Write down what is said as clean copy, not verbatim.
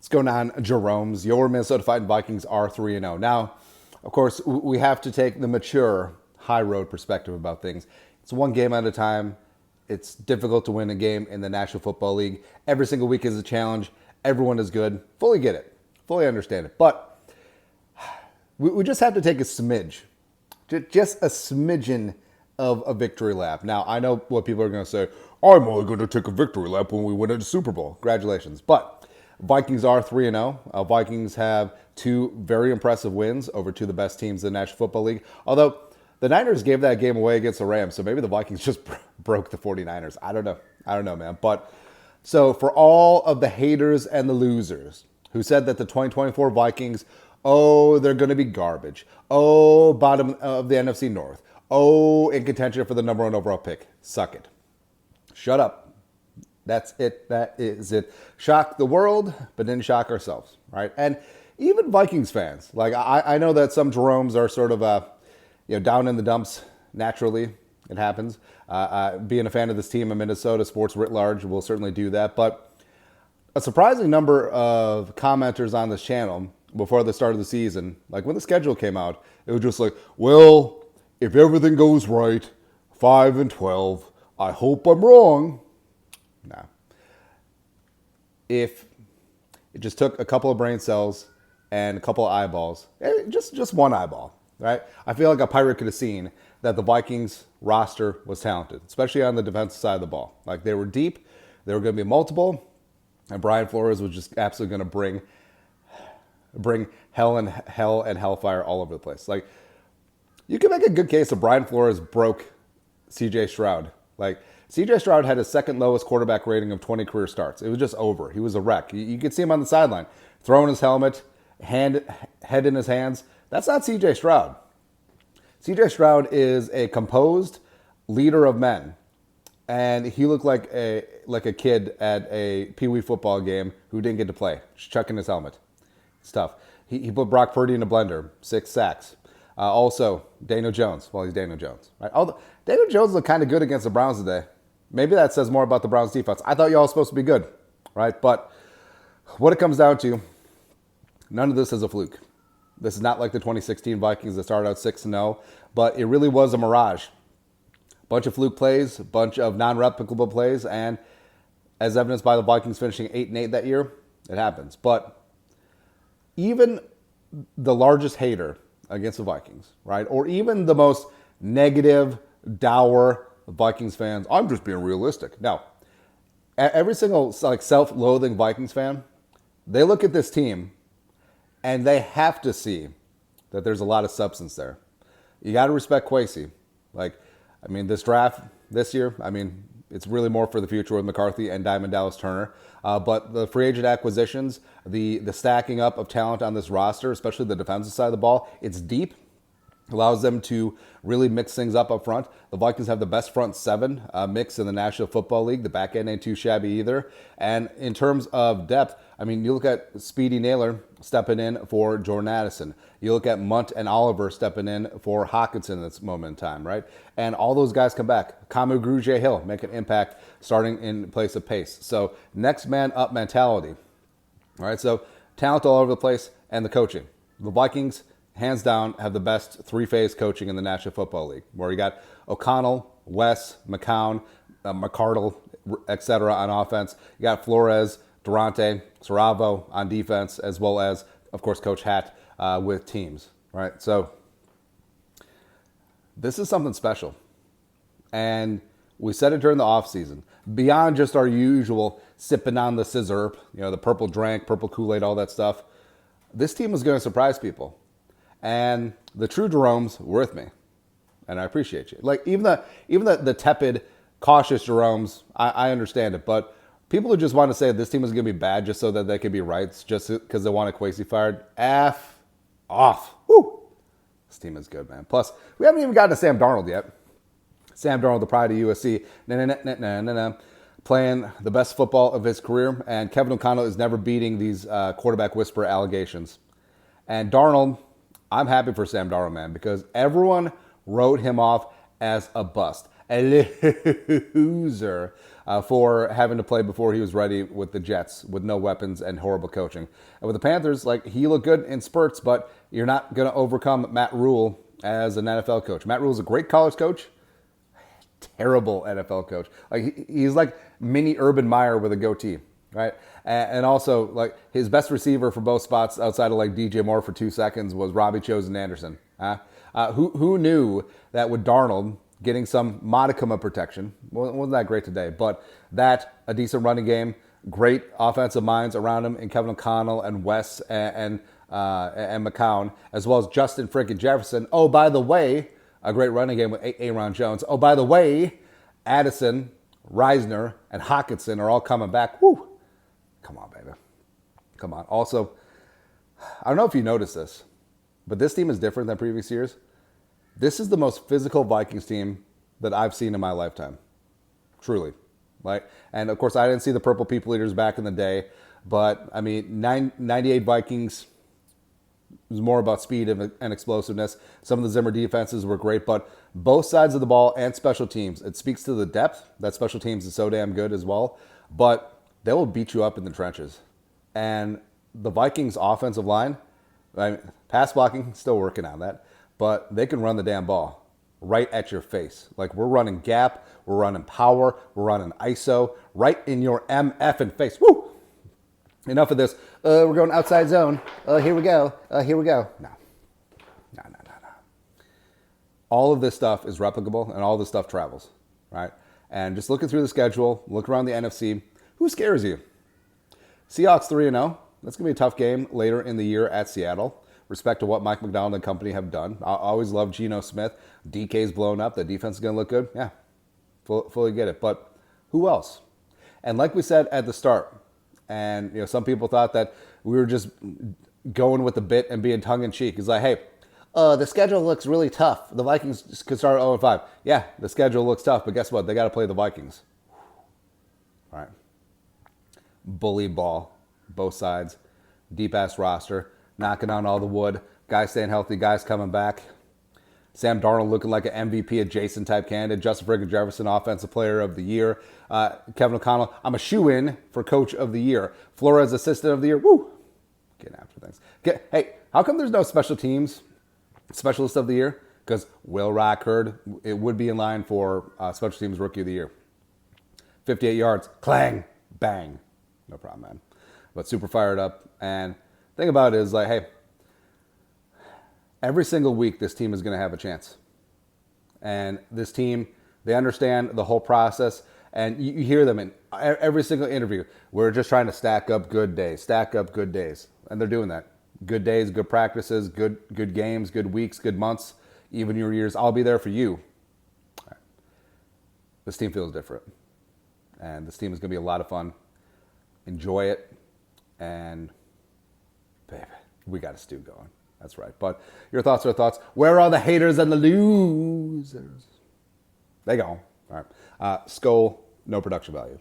What's going on, Jeromes? Your Minnesota Vikings are 3-0. Now, of course, we have to take the mature, high road perspective about things. It's one game at a time. It's difficult to win a game in the National Football League. Every single week is a challenge. Everyone is good. Fully get it. Fully understand it. But we just have to take a smidge, just a smidgen of a victory lap. Now, I know what people are going to say. I'm only going to take a victory lap when we win a Super Bowl. Congratulations. But Vikings are 3-0. Vikings have two very impressive wins over two of the best teams in the National Football League. Although the Niners gave that game away against the Rams, so maybe the Vikings just broke the 49ers. I don't know, man. But so for all of the haters and the losers who said that the 2024 Vikings, they're going to be garbage. Bottom of the NFC North. In contention for the number one overall pick. Suck it. Shut up. That's it. That is it. Shock the world, but didn't shock ourselves, right? And even Vikings fans, like I know that some Jeromes are sort of, down in the dumps naturally. It happens. Being a fan of this team in Minnesota, sports writ large will certainly do that. But a surprising number of commenters on this channel before the start of the season, like when the schedule came out, it was just like, well, if everything goes right, 5-12, I hope I'm wrong. No. If it just took a couple of brain cells and a couple of eyeballs, just one eyeball, right? I feel like a pirate could have seen that the Vikings roster was talented, especially on the defensive side of the ball. Like they were deep, they were going to be multiple, and Brian Flores was just absolutely going to bring hell and hellfire all over the place. Like you can make a good case of Brian Flores broke C.J. Stroud. Like C.J. Stroud had his second lowest quarterback rating of 20 career starts. It was just over. He was a wreck. You could see him on the sideline, throwing his helmet, head in his hands. That's not C.J. Stroud. C.J. Stroud is a composed leader of men, and he looked like a kid at a peewee football game who didn't get to play, just chucking his helmet. It's tough. He put Brock Purdy in a blender, 6 sacks. Also, Daniel Jones. Well, he's Daniel Jones, right? Although Daniel Jones looked kind of good against the Browns today. Maybe that says more about the Browns defense. I thought y'all were supposed to be good, right? But what it comes down to, none of this is a fluke. This is not like the 2016 Vikings that started out 6-0, but it really was a mirage. Bunch of fluke plays, bunch of non-replicable plays, and as evidenced by the Vikings finishing 8-8 that year, it happens. But even the largest hater against the Vikings, right? Or even the most negative, dour Vikings fans, I'm just being realistic. Now, every single self-loathing Vikings fan, they look at this team and they have to see that there's a lot of substance there. You got to respect Kwesi. This draft this year, it's really more for the future with McCarthy and Diamond Dallas Turner. But the free agent acquisitions, the stacking up of talent on this roster, especially the defensive side of the ball, it's deep. Allows them to really mix things up front. The Vikings have the best front seven mix in the National Football League. The back end ain't too shabby either. And in terms of depth, you look at Speedy Naylor stepping in for Jordan Addison. You look at Munt and Oliver stepping in for Hawkinson at this moment in time, right? And all those guys come back. Kamu Grugier-Hill make an impact starting in place of Pace. So next man up mentality. All right, so talent all over the place and the coaching. The Vikings, hands down, have the best three-phase coaching in the National Football League, where you got O'Connell, Wes, McCown, McCardle, etc. on offense. You got Flores, Durante, Saravo on defense, as well as, of course, Coach Hatt with teams, right? So this is something special. And we said it during the offseason. Beyond just our usual sipping on the scissor, the purple drink, purple Kool-Aid, all that stuff, this team was going to surprise people. And the true Jeromes were with me, and I appreciate you. Like even the tepid, cautious Jeromes, I understand it. But people who just want to say this team is going to be bad just so that they can be right, just because they want Kwesi fired, F off. Woo! This team is good, man. Plus, we haven't even gotten to Sam Darnold yet. Sam Darnold, the pride of USC, playing the best football of his career, and Kevin O'Connell is never beating these quarterback whisperer allegations. And Darnold, I'm happy for Sam Darnold, man, because everyone wrote him off as a bust. a loser for having to play before he was ready with the Jets with no weapons and horrible coaching. And with the Panthers, like, he looked good in spurts, but you're not going to overcome Matt Rule as an NFL coach. Matt Rule is a great college coach, terrible NFL coach. Like, he's like mini Urban Meyer with a goatee, right? And also, like, his best receiver for both spots outside of like DJ Moore for 2 seconds was Robbie Chosen Anderson. Who knew that with Darnold getting some modicum of protection, wasn't that great today, but that a decent running game, great offensive minds around him in Kevin O'Connell and Wes and McCown, as well as Justin freaking Jefferson. Oh, by the way, a great running game with Aaron Jones. Oh, by the way, Addison, Reisner, and Hawkinson are all coming back. Woo! Come on, baby. Come on. Also, I don't know if you noticed this, but this team is different than previous years. This is the most physical Vikings team that I've seen in my lifetime. Truly. Like, and of course, I didn't see the Purple People Eaters back in the day, but I mean, 98 Vikings was more about speed and explosiveness. Some of the Zimmer defenses were great, but both sides of the ball and special teams, it speaks to the depth that special teams is so damn good as well, but they will beat you up in the trenches. And the Vikings offensive line, I mean, pass blocking, still working on that, but they can run the damn ball right at your face. Like, we're running gap, we're running power, we're running ISO, right in your MFing face. Woo! Enough of this. We're going outside zone. Here we go. Here we go. No. All of this stuff is replicable, and all this stuff travels, right? And just looking through the schedule, look around the NFC, who scares you? Seahawks 3-0. That's going to be a tough game later in the year at Seattle. Respect to what Mike McDonald and company have done. I always love Geno Smith. DK's blown up. The defense is going to look good. Yeah, fully get it. But who else? And like we said at the start, and you know, some people thought that we were just going with the bit and being tongue-in-cheek. It's like, hey, the schedule looks really tough. The Vikings could start 0-5. Yeah, the schedule looks tough, but guess what? They got to play the Vikings. All right. Bully ball, both sides. Deep-ass roster. Knocking on all the wood. Guys staying healthy. Guys coming back. Sam Darnold looking like an MVP adjacent type candidate. Justin friggin' Jefferson, Offensive Player of the Year. Kevin O'Connell, I'm a shoe-in for Coach of the Year. Flores, Assistant of the Year. Woo! Getting after things. Hey, how come there's no special teams Specialist of the Year? Because Will Rockford, it would be in line for Special Teams Rookie of the Year. 58 yards. Clang. Bang. No problem, man. But super fired up. And the thing about it is, like, hey, every single week this team is going to have a chance. And this team, they understand the whole process. And you hear them in every single interview. We're just trying to stack up good days. Stack up good days. And they're doing that. Good days, good practices, good games, good weeks, good months, even your years. I'll be there for you. Right. This team feels different. And this team is going to be a lot of fun. Enjoy it. And, baby, we got a stew going. That's right. But your thoughts are thoughts. Where are the haters and the losers? They go. All right. Skull, no production value.